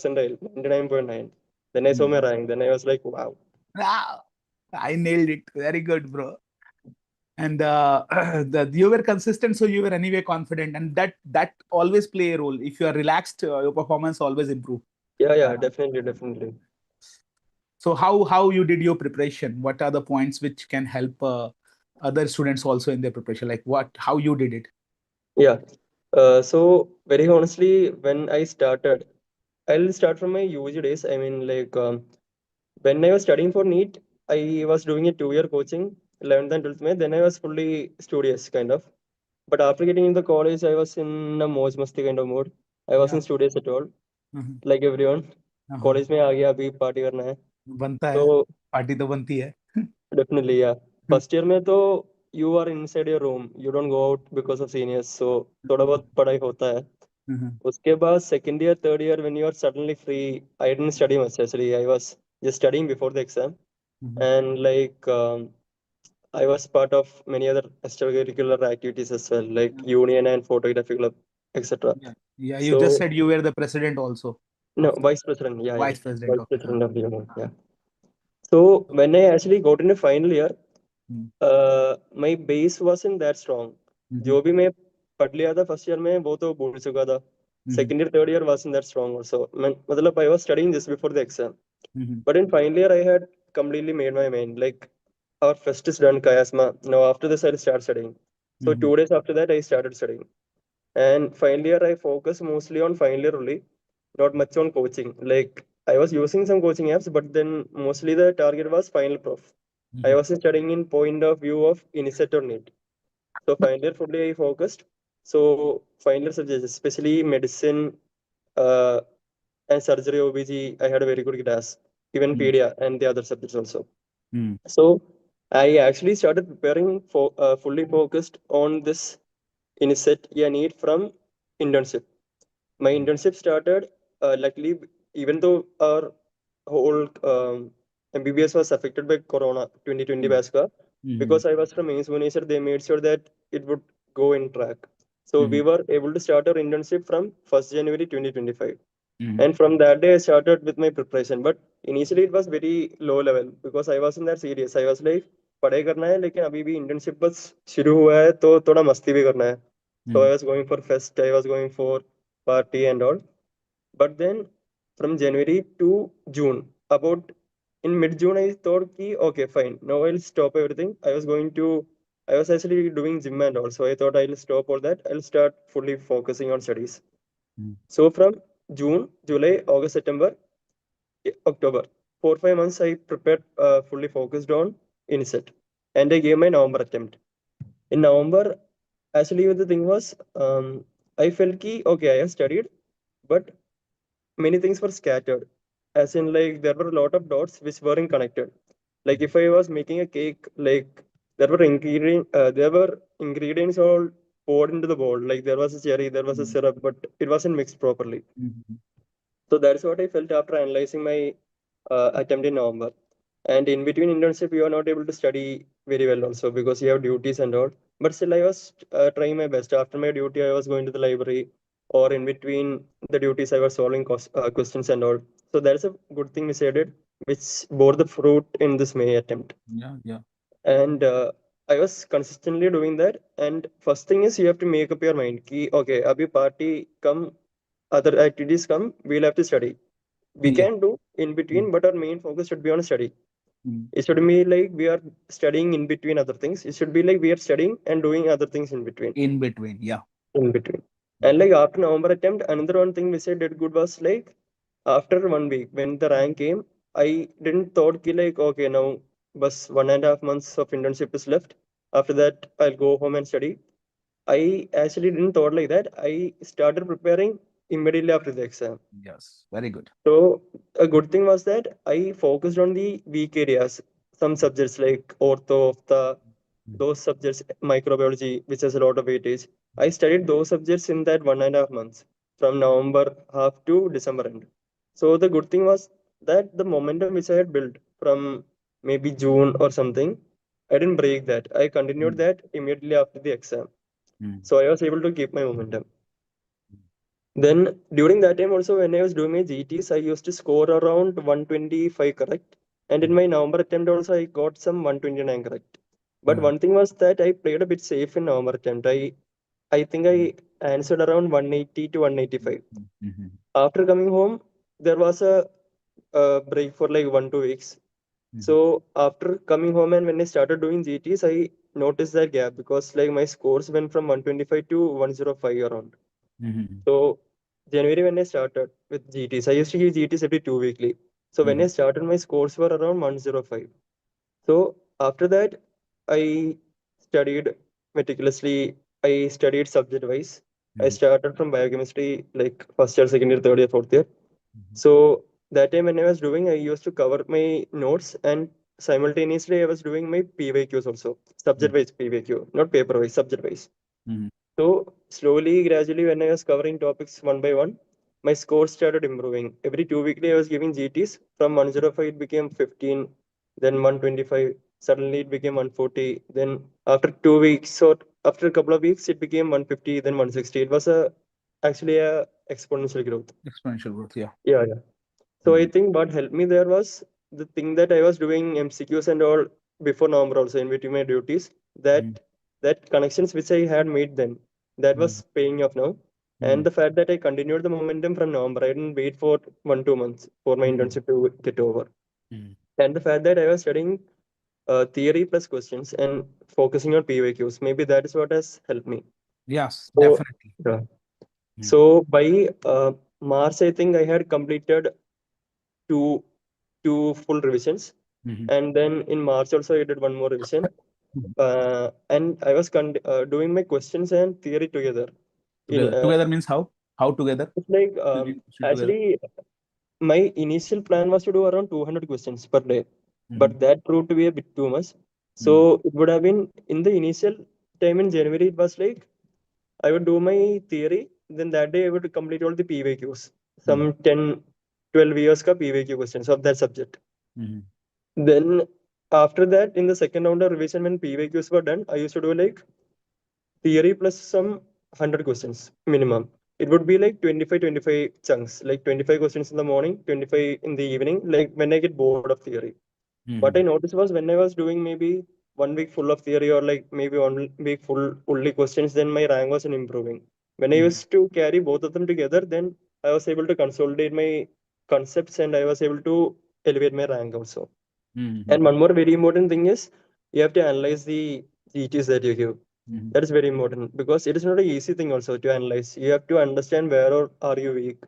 percentile, 99.9. Then I saw my Hmm. rank. Then I was like, wow. Ah, I nailed it. Very good, bro. And you were consistent, so you were anyway confident, and that always play a role. If you are relaxed, your performance always improve. Yeah, yeah, Uh, definitely, definitely. so how you did your preparation? What are the points which can help other students also in their preparation? Like what, how you did it? Yeah. So very honestly, when I started, I'll start from my UG days. I mean, like when I was studying for NEET, I was doing a 2 year coaching, 11th and 12th May. Then I was fully studious, kind of. But after getting into college, I was in a moj masti kind of mood. I Yeah. wasn't studious at all, Mhm. like everyone. हाँ, college में आ गया अभी party करना है बनता है, तो party तो बनती है. डेफिनेटली या फर्स्ट ईयर में तो you are inside your room you don't go out because of seniors so थोड़ा बहुत पढ़ाई होता है Mhm. उसके बाद second year third year when you are suddenly free I didn't study much actually I was just studying before the exam Mhm. and like I was part of many other extracurricular activities as well like Yeah. union and photography club etc Yeah. Yeah. You so just said you were the president also no of vice president yeah yeah vice president. vice Okay. president of the union yeah so when I actually got in the final year Mhm. my base wasn't that strong Mhm. जो भी मैं पढ़ लिया था first year में वो तो भूल चुका था Mhm. Second year third year wasn't that strong also मैं मतलब I was studying this before the exam Mhm. but in final year I had completely made my mind like our fest is done Kayasma now after this I'll start studying so Mhm. 2 days after that I started studying and final year I focus mostly on final year only not much on coaching like I was using some coaching apps but then mostly the target was final prof I Mhm. wasn't studying in point of view of INICET or NEET so final year fully I focused. So final year subjects, especially medicine uh, and surgery OBG, I had a very good class. Even Mhm. pedia and the other subjects also. Mhm. So I actually started preparing for fully focused on this INICET yeah, NEET from internship. My internship started luckily even though our whole MBBS was affected by Corona 2020 Mhm. batch ka, Mhm. because I was from Indonesia, they made sure that it would go in track. So we Mhm. were able to start our internship from 1st January 2025. Mhm. And from that day, I started with my preparation. But initially, it was very low level because I wasn't that serious. I was like, पढ़ाई करना है लेकिन अभी भी internship बस शुरू हुआ है तो थोड़ा मस्ती भी करना है so I Mhm. was going for fest I was going for party and all but then from January to June about in mid June I thought ki okay fine now I'll stop everything I was actually doing gym and all so I thought I'll stop all that I'll start fully focusing on studies Mhm. so from June July August September October 4 5 months I prepared fully focused on INICET and I gave my November attempt in November actually the thing was I felt ki okay I have studied but many things were scattered as in like there were a lot of dots which weren't connected like if I was making a cake like there were ingredients all poured into the bowl like there was a cherry there was a Mhm. syrup but it wasn't mixed properly Mhm. so that's what I felt after analyzing my attempt in November and in between internship you are not able to study very well also because you have duties and all but still I was trying my best after my duty I was going to the library or in between the duties I was solving questions and all so that's a good thing which I did which bore the fruit in this May attempt Yeah. Yeah. and I was consistently doing that and first thing is you have to make up your mind ki okay abhi party come other activities come we'll have to study we Yeah. can do in Mhm. between but our main focus should be on study Mhm. it should be like we are studying in between other things. It should be like we are studying and doing other things in between. In between. Yeah. In between. And like after November attempt, another one thing which I did good was like after 1 week when the rank came, I didn't thought ki like okay now bus 1.5 months of internship is left. After that I'll go home and study. I actually didn't thought like that. I started preparing immediately after the exam. Yes. Very good. So a good thing was that I focused on the weak areas. Some subjects like ortho, ophtha, Mhm. those subjects, microbiology, which has a lot of weightage. I studied those subjects in that 1.5 months from November half to December end. So the good thing was that the momentum which I had built from maybe June or something, I didn't break that. I continued Mhm. that immediately after the exam. Mhm. So I was able to keep my momentum. Then during that time also, when I was doing my GTs, I used to score around 125 correct. And in my November attempt also, I got some 129 correct. But one thing was that I played a bit safe in November attempt. I think I answered around 180 to 185. Mhm. After coming home, there was a break for like 1 2 weeks. So after coming home and when I started doing GTs, I noticed that gap because like my scores went from 125 to 105 around. Mhm. So January when I started with GTs, I used to give GTs every 2 weekly. So when I started, my scores were around 105. So after that, I studied meticulously. I studied subject wise. I started from biochemistry like first year, second year, third year, fourth year. So that time when I was doing, I used to cover my notes and simultaneously I was doing my PYQs also, subject wise PYQ, not paper wise, subject wise. Mhm. So slowly, gradually, when I was covering topics one by one, my score started improving. Every 2 weekly, I was giving GTs. From 105, it became 15, then 125. Suddenly, it became 140. Then after 2 weeks or after a couple of weeks, it became 150, then 160. It was actually a exponential growth. Exponential growth, yeah. Yeah, yeah. So I think what helped me there was the thing that I was doing MCQs and all before November also in between my duties. That connections which I had made then, that was paying off now. And the fact that I continued the momentum from November, I didn't wait for 1 2 months for my internship to get over. And the fact that I was studying theory plus questions and focusing on PYQs, maybe that is what has helped me. Yes, So, definitely. yeah. So by March, I think I had completed two full revisions, and then in March also I did one more revision. And I was doing my questions and theory together. In Together means how? How together? it's like You give question together. actually my initial plan was to do around 200 questions per day, Mhm. but that proved to be a bit too much. So Mhm. it would have been in the initial time in January. It was like I would do my theory, then that day I would complete all the PYQs, some 10, 12 years ka PYQ questions of that subject. Mhm. Then after that, in the second round of revision, when PYQs were done, I used to do like theory plus some 100 questions minimum. It would be like 25 chunks, like 25 questions in the morning, 25 in the evening, like when I get bored of theory. What I Mhm. noticed was when I was doing maybe 1 week full of theory or like maybe 1 week full only questions, then my rank wasn't improving. When I Mhm. used to carry both of them together, then I was able to consolidate my concepts and I was able to elevate my rank also. And Mhm. one more very important thing is you have to analyze the GTs that you give. Mhm. That is very important because it is not an easy thing also to analyze. You have to understand where are you weak,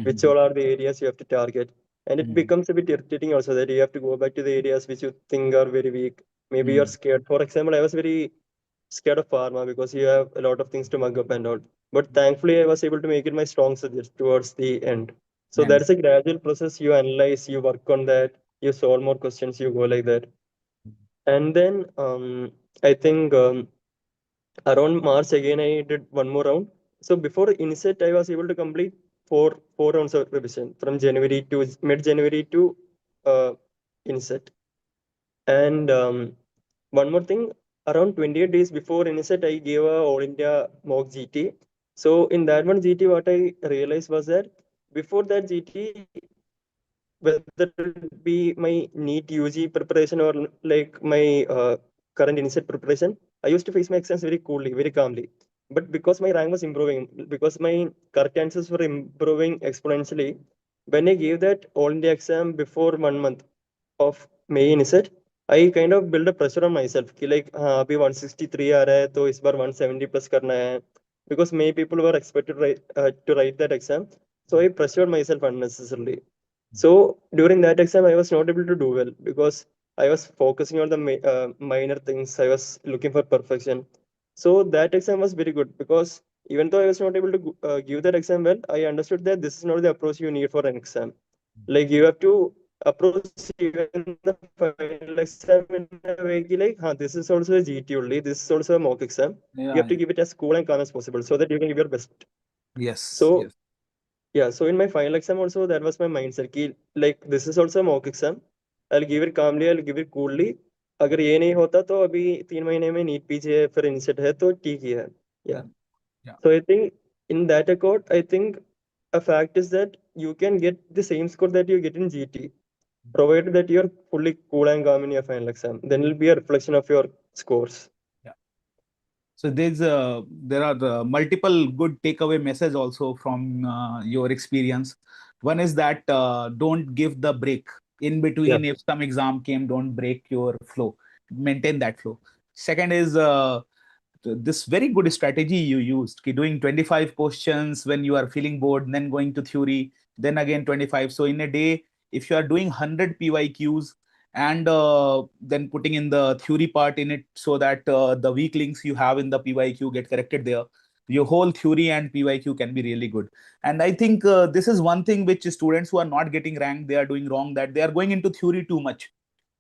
which Mhm. all are the areas you have to target. And it Mhm. becomes a bit irritating also that you have to go back to the areas which you think are very weak. Maybe you're Mhm. scared. For example, I was very scared of pharma because you have a lot of things to mug up and all. But thankfully, I was able to make it my strong subject towards the end. So that And is a gradual process. You analyze, you work on that, you solve more questions, you go like that. And then I think around March again I did one more round. So before INICET I was able to complete four rounds of revision from January to mid-January to uh, INICET. And one more thing, around 28 days before INICET I gave a All India mock GT. So in that one GT what I realized was that before that GT, whether it be my NEET UG preparation or like my current INICET preparation, I used to face my exams very coolly, very calmly. But because my rank was improving, because my correct answers were improving exponentially, when I gave that All India exam before 1 month of May INICET, I kind of build a pressure on myself कि like हाँ अभी 163 आ रहा है तो इस बार 170 plus करना है, because many people were expected to write that exam, so I pressured myself unnecessarily. So during that exam, I was not able to do well because I was focusing on the minor things. I was looking for perfection. So that exam was very good because even though I was not able to give that exam well, I understood that this is not the approach you need for an exam. Like you have to approach even the final exam in a way ki like, this is also a GT only. This is also a mock exam. You yeah, have to yeah. give it as cool and calm as possible so that you can give your best. Yes, So yes. yeah, so in my final exam also that was my mindset कि like this is also a mock exam. I'll give it calmly, I'll give it coolly. अगर ये नहीं होता तो अभी 3 महीने में NEET PG है फिर इनसेट है तो ठीक ही है. Yeah. Yeah. So I think in that accord, I think a fact is that you can get the same score that you get in GT, provided that you're fully cool and calm in your final exam. Then it'll be a reflection of your scores. Yeah. So there are multiple good takeaway message also from your experience. One is that don't give the break in Yeah. between. If some exam came, don't break your flow. Maintain that flow. Second is this very good strategy you used, doing 25 questions when you are feeling bored, then going to theory, then again 25. So in a day, if you are doing 100 PYQs and then putting in the theory part in it, so that the weak links you have in the PYQ get corrected there, your whole theory and PYQ can be really good. And I think this is one thing which students who are not getting ranked, they are doing wrong, that they are going into theory too much.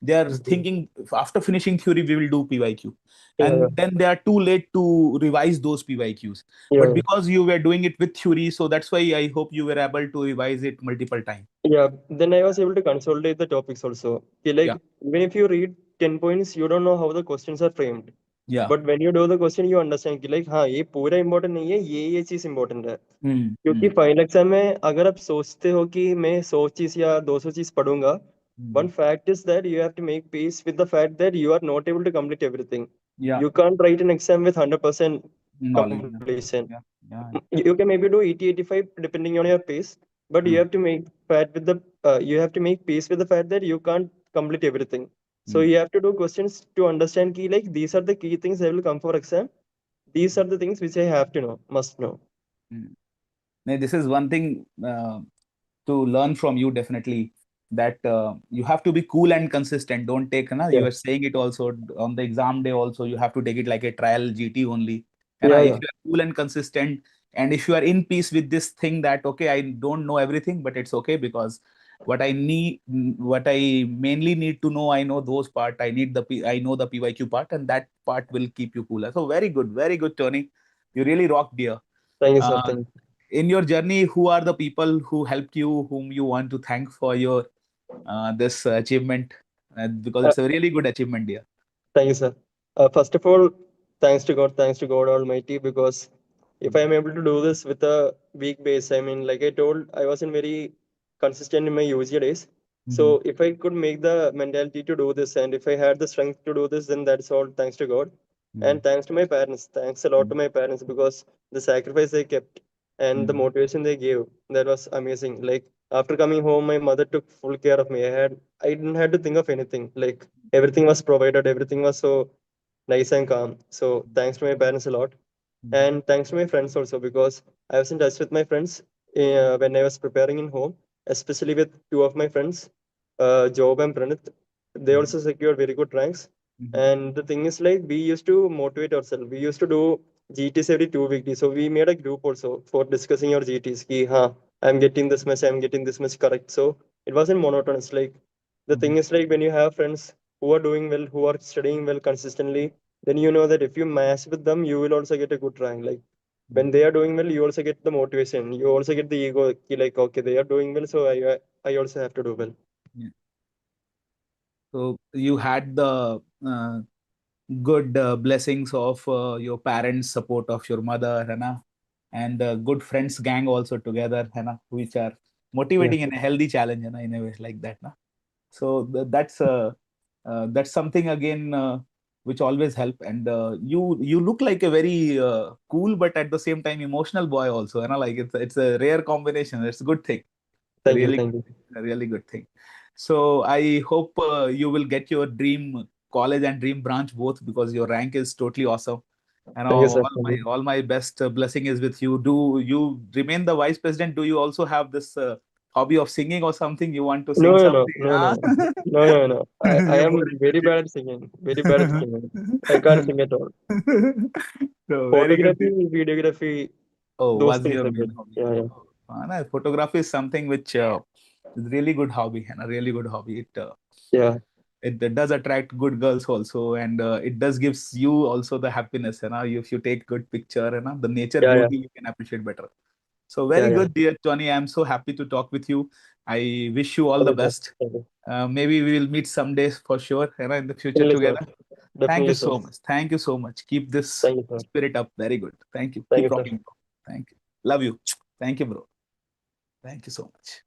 They are Mhm. thinking after finishing theory we will do PYQ, Yeah, yeah, and then they are too late to revise those PYQs. yeah, But yeah. because you were doing it with theory, so that's why I hope you were able to revise it multiple times. Yeah, then I was able to consolidate the topics also. Okay, Yeah, like even if you read 10 points, you don't know how the questions are framed. yeah. But when you do the question, you understand कि like हाँ ये पूरा important नहीं है, ये चीज important है. Hmm. क्योंकि Hmm. फाइनल एग्जाम में अगर आप सोचते हो कि मैं 100 चीज या 200 चीज पढ़ूंगा, Hmm. one fact is that you have to make peace with the fact that you are not able to complete everything. Yeah. You can't write an exam with 100% Knowledge. Yeah. completion. Yeah. Yeah. You can maybe do 80 85 depending on your pace, but you Hmm. have to make you have to make peace with the fact that you can't complete everything. So Hmm. you have to do questions to understand key, like these are the key things that will come for exam, these are the things which I have to know, must know. Hmm. Now, this is one thing to learn from you, definitely, that you have to be cool and consistent. Don't take, Yeah, you are saying it also on the exam day also, you have to take it like a trial GT only. And yeah, if yeah. you are cool and consistent, and if you are in peace with this thing that, okay, I don't know everything, but it's okay, because what I mainly need to know, I know those part. I know the PYQ part, and that part will keep you cooler. So very good, Tony. You really rocked, dear. Thank you, sir. Uh, Thank you. in your journey, who are the people who helped you, whom you want to thank for your this achievement? Because Uh, it's a really good achievement, dear. Thank you, sir. First of all, thanks to God Almighty, because if I am able to do this with a weak base, I mean, like I told, I wasn't very consistent in my UG days. Mhm. So if I could make the mentality to do this, and if I had the strength to do this, then that's all thanks to God. Mhm. And thanks to my parents. Thanks a lot to Mhm. my parents, because the sacrifice they kept and the Mhm. motivation they gave, that was amazing. Like after coming home, my mother took full care of me. I didn't have to think of anything. Like everything was provided, everything was so nice and calm. So thanks to my parents a lot, Mhm. and thanks to my friends also, because I was in touch with my friends when I was preparing in home, especially with two of my friends, Job and Pranit. They Mhm. also secured very good ranks. Mhm. And the thing is, like, we used to motivate ourselves. We used to do GTs every 2 weekly. So we made a group also for discussing our GTs. Ki, huh, I'm getting this much, I'm getting this much correct. So it wasn't monotonous. Like, the thing Mhm. is, like, when you have friends who are doing well, who are studying well consistently, then you know that if you match with them, you will also get a good rank. Like, when they are doing well, you also get the motivation. You also get the ego, ki, like, okay, they are doing well, so I also have to do well. Yeah. So you had the good blessings of your parents, support of your mother, है ना, and good friends gang also together, है ना, which are Yeah, motivating in a healthy challenge, है ना, in a way like that, ना. So that's something again which always help. And you look like a very cool but at the same time emotional boy also, you know, like it's a rare combination. It's a good thing. It's a thank you, really thank you, a really good thing. So I hope you will get your dream college and dream branch both, because your rank is totally awesome. And thank you, sir. all Thank my you. all my best blessing is with you. Do you remain the vice president? Do you also have this hobby of singing or something? You want to No, sing no, no, something? no, no, Huh? no, no, no, no. I You're am more very bad at singing. Very bad at interested. singing. I can't sing at all. So very good. Photography, videography, Oh, those what's things your are main good. hobby? Yeah, yeah, Oh, no, photography is something which is really good hobby, and a really good hobby. yeah, It does attract good girls also, and it does gives you also the happiness. You know, if you take good picture, you know, the nature yeah, yeah, beauty you can appreciate better. So yeah, very yeah. good, dear Johnny. I'm so happy to talk with you. I wish you all Thank the you, sir. best. Thank you. Maybe we will meet someday for sure, you know, in the future Definitely, sir. together. Thank you Definitely, sir. so much. Thank you so much. Keep this Thank you, sir. spirit up. Very good. Thank you. Thank Keep you, sir. rocking. Thank you. Love you. Thank you, bro. Thank you so much.